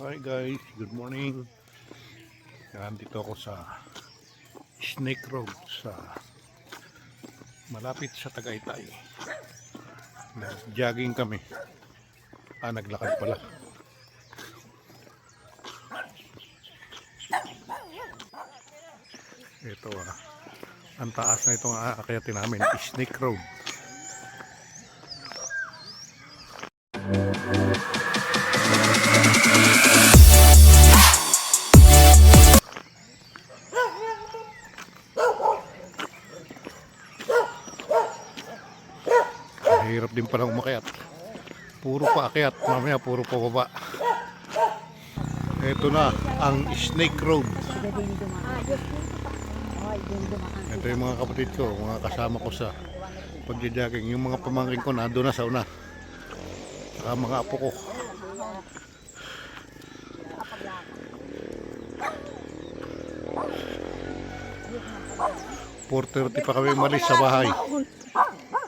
Hi guys, good morning. Nandito ako sa Snake Road sa malapit sa Tagaytay. Nag-jogging kami. Naglakad pala. Ito ang taas na itong aakyatin namin, Snake Road. Hirap din palang umakyat. Puro paakyat, mamaya puro pababa. Ito na ang Snake Road. Ito yung mga kapatid ko, mga kasama ko sa pagja-jogging. Yung mga pamangkin ko nandun na sa una. Saka mga apo ko. (4:30) pa kami umalis sa bahay.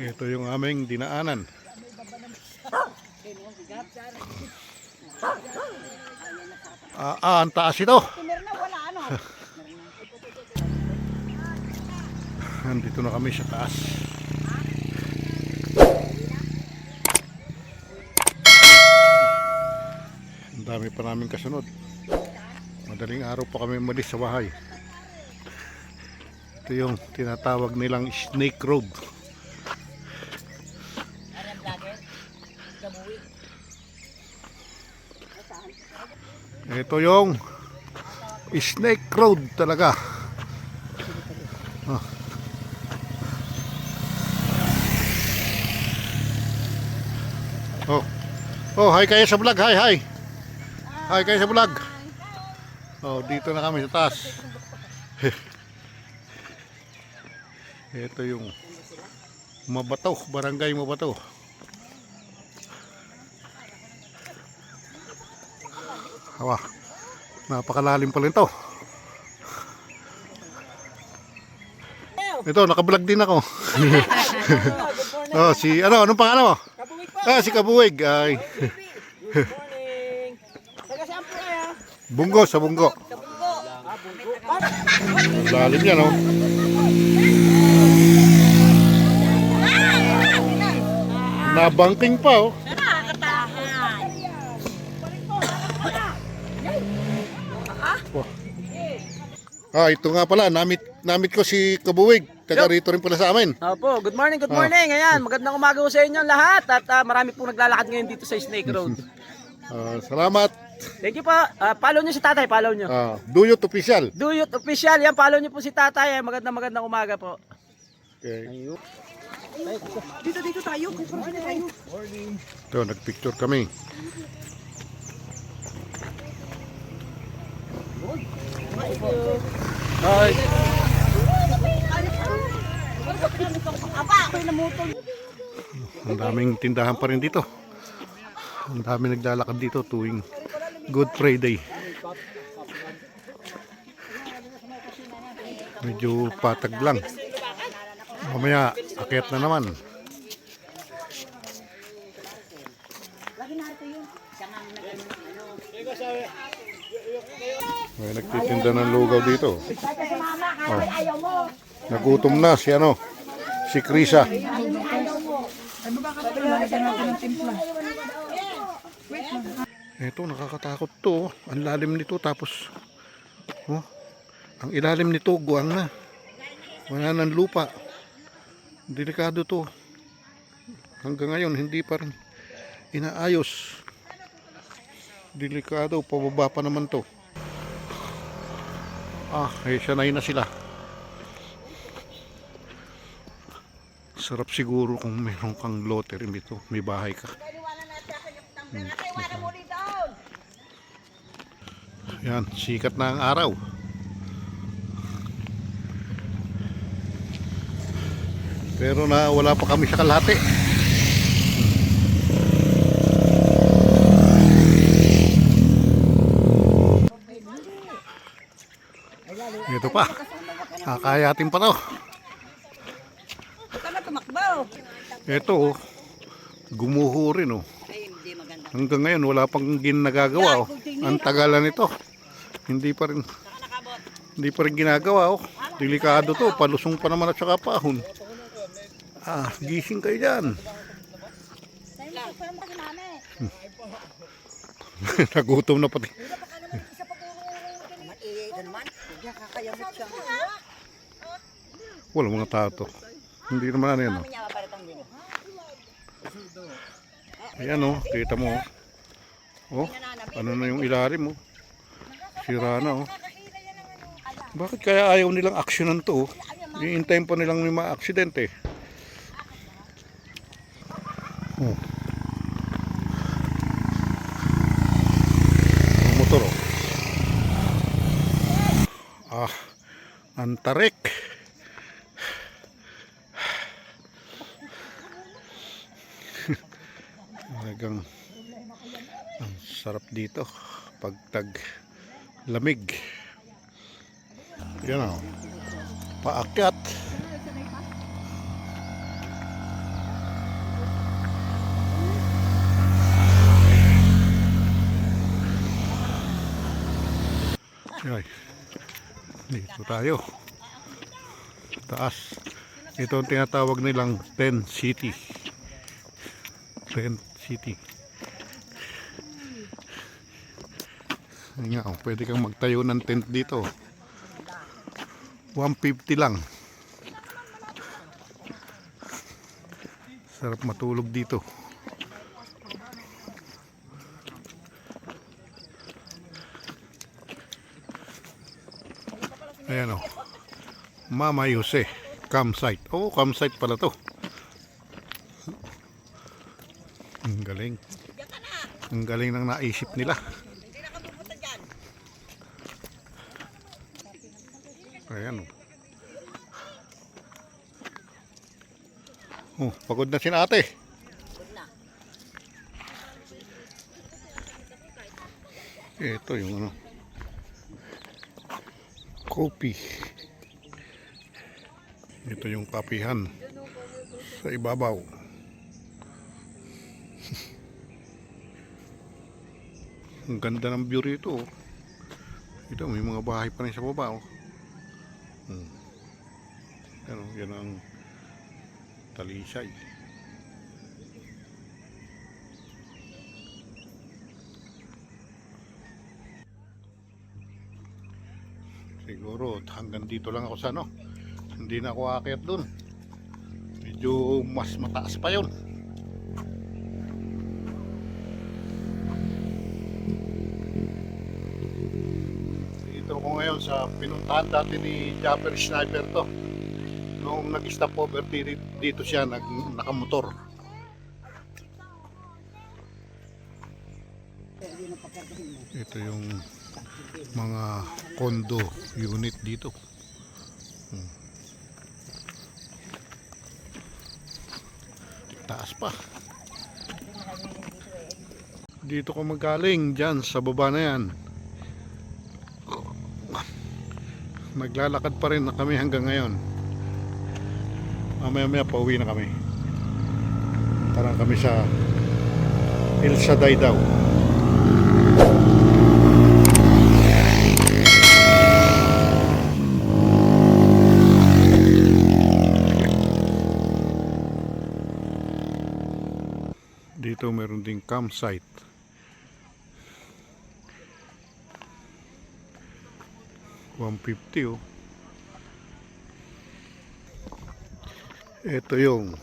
Ito yung aming dinaanan. Ang taas ito. Nandito na kami sa taas. Ang dami pa namin kasunod. Madaling araw pa kami umalis sa bahay. Ito yung tinatawag nilang Snake Road. Ito yung Snake Road talaga. Oh, hi kayo sa vlog. Hi. Hi kayo sa vlog. Oh, dito na kami sa taas. Ito yung Mabato, Barangay Mabato. Napakalalim pala ito. Ito, nakablog din ako. Oh, anong pangalan mo? Si Kabuwig. Ay. Good morning. Taga saan po kayo? Bunggo, sa Bunggo. Lalim yan, oh. Nabangking pa, oh. Ito nga pala, namit ko si Kabuwig. Taga rito rin pala sa amin. Opo, good morning. Ayan, magandang umaga po sa inyo lahat. At marami pong naglalakad ngayon dito sa Snake Road. Salamat. Thank you po. Follow nyo si tatay, follow nyo. Duyot Official. Duyot Official, yan, follow nyo po si tatay. Magandang umaga po. Okay. Dito tayo. Ito, nagpicture kami. Hi. Ang daming tindahan pa rin dito. Ang daming naglalakad dito tuwing Good Friday. Medyo patag lang. Mamaya akyat na naman. May nagtitinda ng lugaw dito. Nagutom na si Krisa. Ito, nakakatakot to. Ang lalim nito, tapos ang ilalim nito guwang na. Wala ng lupa. Delikado to. Hanggang ngayon hindi pa rin inaayos. Delikado, pababa pa naman to. Sanay na sila. Sarap siguro kung mayroon kang lottery dito, may bahay ka. Yan, sikat na ang araw. Pero wala pa kami sa kalahati. Ito pa. Kakayatin pa to. Ito, gumuho rin, oh. Hanggang ngayon wala pang ginagagawa, oh. Ang tagalan nito. Hindi pa rin ginagawa, oh. Delikado to, palusong pa naman at saka pahon. Gising kayo dyan. Nagutom na pati. Wala mga tato. Hindi naman ano yan, oh. Ayan, oh, kita mo, oh. Oh, ano na yung ilalim, oh. Sira na, oh. Bakit kaya ayaw nilang aksyonan to, oh? Iintayin pa nilang may mga aksidente. Oh. Ang motor, oh. Ang tarik. Talagang ang sarap dito pag lamig. Yan, oh. Paakyat. Ay, dito tayo. Taas. Ito ang tinatawag nilang Tent City. Tent City. Nga, oh, pwede kang magtayo ng tent dito. 150 lang. Sarap matulog dito. Ayan, oh. Mama Jose campsite. Oh, campsite pala to. Ang galing. Ang galing ng naisip nila. Ayan, oh. Oh, pagod na si ate. Ito yung ano, kopi. Ito yung kapihan sa ibabaw. Ang ganda ng view rito, oh. Ito, may mga bahay pa rin sa baba, oh. Yan ang Talisay. Siguro hanggang dito lang ako sa ano. Hindi na ako aakyat dun. Medyo mas mataas pa yun. Dito ko ngayon sa pinuntahan dati ni Japper Sniper to. Nung nag-stop over dito siya, nakamotor. Ito yung mga condo unit dito. Taas pa. Dito ko magaling, dyan sa baba na yan. Naglalakad pa rin na kami hanggang ngayon. Mamaya pauwi na kami. Parang kami sa El Shaddai daw. Dito meron ding campsite. $150, oh. Ito yung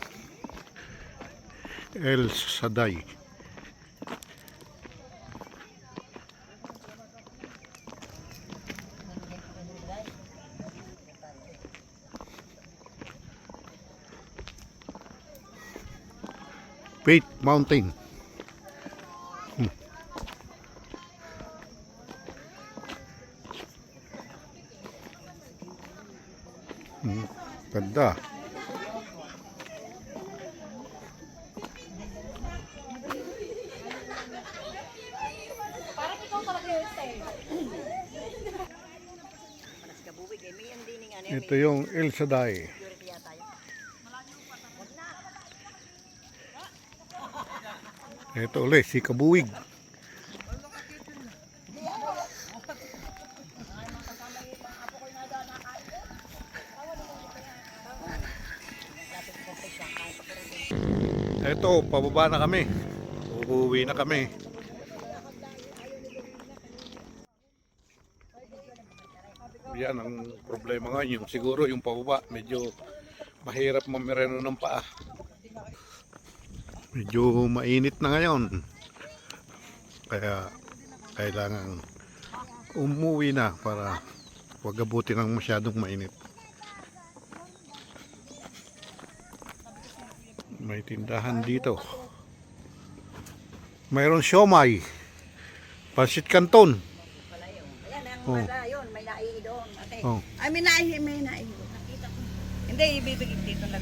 El Shaddai. Faith Mountain. Ganda. Ito yung El Shaddai. Ito ulit si Kabuwig. Eto, pababa na kami. Uuwi na kami. Yan ang problema ngayon. Siguro yung pababa, medyo mahirap mamireno ng paa. Medyo mainit na ngayon. Kaya kailangan umuwi na para wag abutin ng masyadong mainit. May tindahan dito. Mayroon siomay, pansit canton. Ayan ang yun, may naihi doon. Ate. Oh. Ay, may naihi. Hindi, ibibigay dito lang.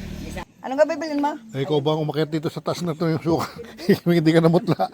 Anong nga bibilin mo? Ay, ikaw ba ang umakyat dito sa taas na ito yung suka? Hindi ka namutla.